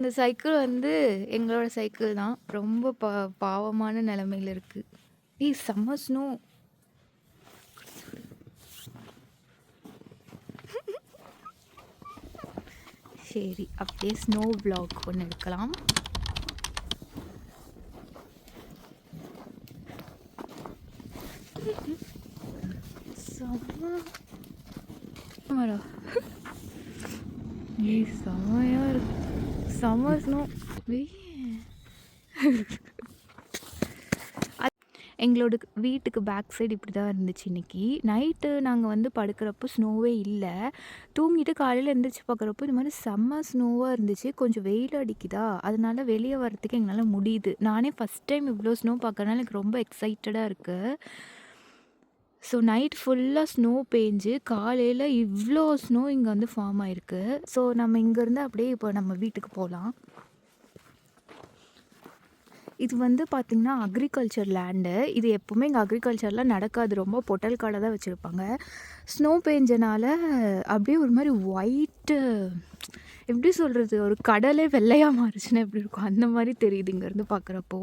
இந்த சைக்கிள் வந்து எங்களோட சைக்கிள் தான். ரொம்ப பாவமான நிலைமையில இருக்கு. செம்ம ஸ்னோ. சரி, அப்படியே ஸ்னோ vlog ஒன்று எடுக்கலாம். செம்மையா இருக்கு. செம்ம ஸ்னோ. எங்களோட வீட்டுக்கு பேக் சைடு இப்படி தான் இருந்துச்சு இன்றைக்கி நைட்டு. நாங்கள் வந்து படுக்கிறப்போ ஸ்னோவே இல்லை. தூங்கிட்டு காலையில் எழுந்திரிச்சு பார்க்குறப்போ இந்த மாதிரி செம்ம ஸ்னோவாக இருந்துச்சு. கொஞ்சம் வெயில் அடிக்குதா, அதனால வெளியே வரத்துக்கு எங்களால் முடியுது. நானே ஃபஸ்ட் டைம் இவ்வளோ ஸ்னோ பார்க்கறனால எனக்கு ரொம்ப எக்ஸைட்டடாக இருக்குது. ஸோ நைட் ஃபுல்லாக ஸ்னோ பேஞ்சு காலையில் இவ்வளோ ஸ்னோ இங்கே வந்து ஃபார்ம் ஆகிருக்கு. ஸோ நம்ம இங்கேருந்து அப்படியே இப்போ நம்ம வீட்டுக்கு போகலாம். இது வந்து பார்த்திங்கன்னா அக்ரிகல்ச்சர் லேண்டு. இது எப்போவுமே இங்கே அக்ரிகல்ச்சர்லாம் நடக்காது. ரொம்ப பொட்டல் காடை தான் வச்சுருப்பாங்க. ஸ்னோ பேஞ்சனால அப்படியே ஒரு மாதிரி ஒயிட்டு, எப்படி சொல்கிறது, ஒரு கடலே வெள்ளையாக மாறிச்சுன்னா எப்படி இருக்கும் அந்த மாதிரி தெரியுது இங்கேருந்து பார்க்குறப்போ.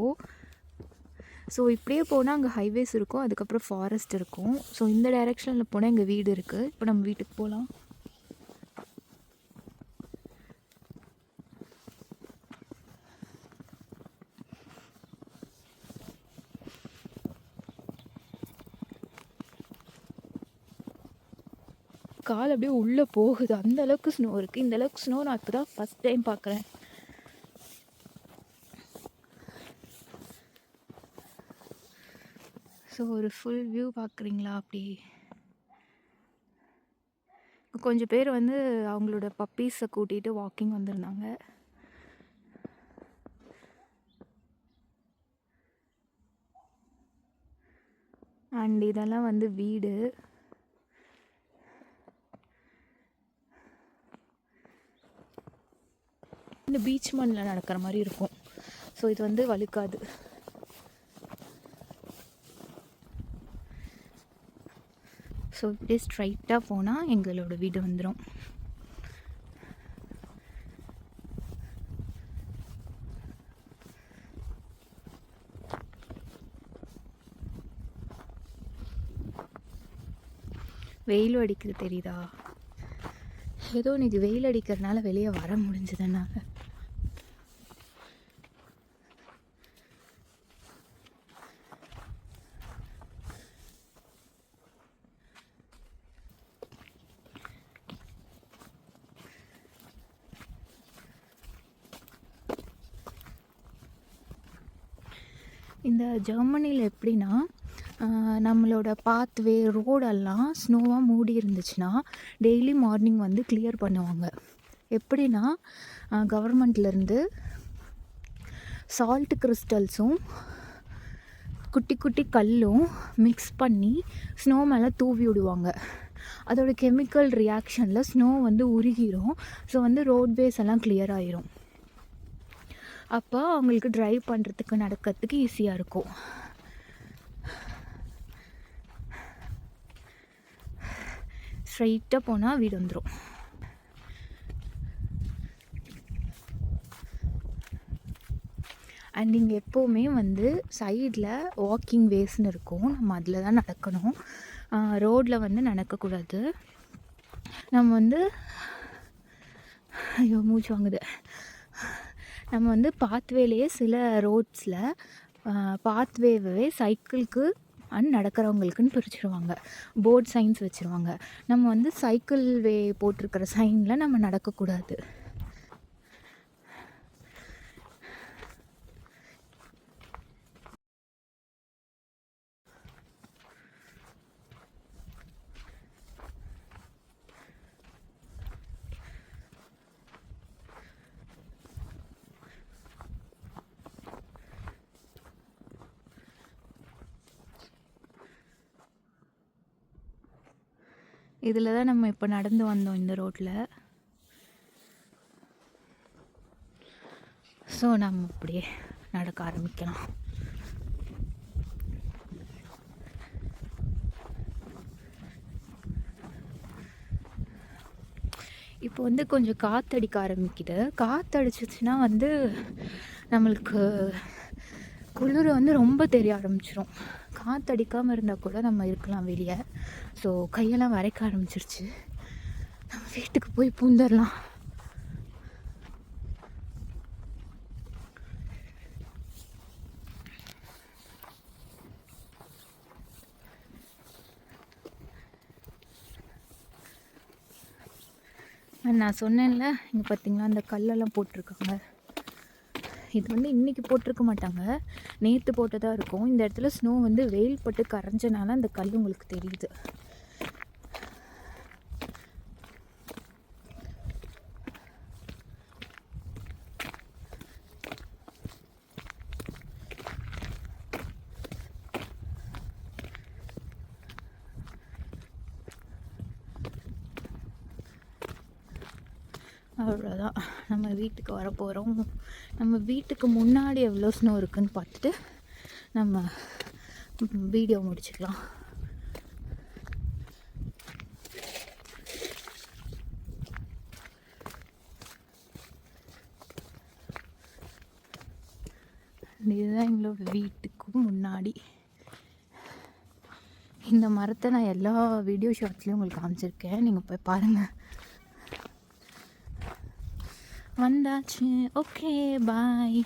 ஸோ இப்படியே போனால் அங்கே ஹைவேஸ் இருக்கும், அதுக்கப்புறம் ஃபாரஸ்ட் இருக்கும். ஸோ இந்த டைரெக்ஷனில் போனால் எங்கள் வீடு இருக்குது. இப்போ நம்ம வீட்டுக்கு போகலாம். கால் அப்படியே உள்ளே போகுது, அந்த அளவுக்கு ஸ்னோ இருக்குது. இந்த அளவுக்கு ஸ்னோ நான் இப்போ தான் ஃபஸ்ட் டைம் பார்க்குறேன். ஸோ ஒரு ஃபுல் வியூ பார்க்குறீங்களா? அப்படி கொஞ்சம் பேர் வந்து அவங்களோட பப்பீஸை கூட்டிகிட்டு வாக்கிங் வந்திருந்தாங்க. அண்ட் இதெல்லாம் வந்து வீடு. இந்த பீச் மண்ணில் நடக்கிற மாதிரி இருக்கும். ஸோ இது வந்து வழுக்காது. ஸோ இப்படியே ஸ்ட்ரைட்டாக போனால் எங்களோட வீடு வந்துடும். வெயிலும் அடிக்குது தெரியுதா? ஏதோ இன்னைக்கு வெயில் அடிக்கிறதுனால வெளியே வர முடிஞ்சதுனால. இந்த ஜெர்மனியில் எப்படின்னா, நம்மளோட பாத்வே ரோடெல்லாம் ஸ்னோவாக மூடி இருந்துச்சுன்னா டெய்லி மார்னிங் வந்து கிளியர் பண்ணுவாங்க. எப்படின்னா, கவர்மெண்ட்லேருந்து சால்ட் கிறிஸ்டல்ஸும் குட்டி குட்டி கல்லும் மிக்ஸ் பண்ணி ஸ்னோ மேலே தூவி விடுவாங்க. அதோட கெமிக்கல் ரியாக்ஷனில் ஸ்னோ வந்து உருகிரும். ஸோ வந்து ரோட்வேஸ் எல்லாம் கிளியர் ஆயிரும். அப்போ அவங்களுக்கு ட்ரைவ் பண்ணுறதுக்கு நடக்கிறதுக்கு ஈஸியாக இருக்கும். ஸ்ட்ரைட்டாக போனால் வீடு வந்துடும். அண்ட் இங்கே எப்போவுமே வந்து சைடில் வாக்கிங் வேஸ்ன்னு இருக்கும். நம்ம அதில் தான் நடக்கணும். ரோடில் வந்து நடக்கக்கூடாது. நம்ம வந்து ஐயோ மூச்சு வாங்குது. நம்ம வந்து பாத்வேலேயே சில ரோட்ஸில் பாத்வேவே சைக்கிளுக்கு அண்ட் நடக்கிறவங்களுக்குன்னு பிரிச்சுருவாங்க. போர்ட் சைன்ஸ் வச்சுருவாங்க. நம்ம வந்து சைக்கிள் வே போட்டிருக்கிற சைனில் நம்ம நடக்கக்கூடாது. இதில் தான் நம்ம இப்போ நடந்து வந்தோம், இந்த ரோட்டில். ஸோ நம்ம அப்படியே நடக்க ஆரம்பிக்கலாம். இப்போ இப்போ வந்து கொஞ்சம் காற்றடிக்க ஆரம்பிக்குது. காற்றடிச்சிச்சுன்னா வந்து நம்மளுக்கு குளிர் வந்து ரொம்ப தெரிய ஆரம்பிச்சிடும். காற்றடிக்காமல் இருந்தால் கூட நம்ம இருக்கலாம் வெளியே. ஸோ கையெல்லாம் வரைக்க ஆரம்பிச்சிருச்சு. நம்ம வீட்டுக்கு போய் பூந்துடலாம். நான் சொன்னேன்ல, இங்கே பார்த்தீங்களா அந்த கல்லெல்லாம் போட்டிருக்காங்க. இது வந்து இன்றைக்கி போட்டிருக்க மாட்டாங்க, நேற்று போட்டதாக இருக்கும். இந்த இடத்துல ஸ்னோ வந்து வெயில் பட்டு கரைஞ்சனால அந்த கல் உங்களுக்கு தெரியுது. அவ்வளோதான், நம்ம வீட்டுக்கு வர போகிறோம். நம்ம வீட்டுக்கு முன்னாடி எவ்வளோ ஸ்னோ இருக்குதுன்னு பார்த்துட்டு நம்ம வீடியோ முடிச்சுக்கலாம். இதுதான் எங்களோட வீட்டுக்கு முன்னாடி. இந்த மரத்தை நான் எல்லா வீடியோ ஷார்ட்ஸ்லேயும் உங்களுக்கு காமிச்சிருக்கேன், நீங்கள் போய் பாருங்கள். வந்தாச்சு. ஓகே, பாய்.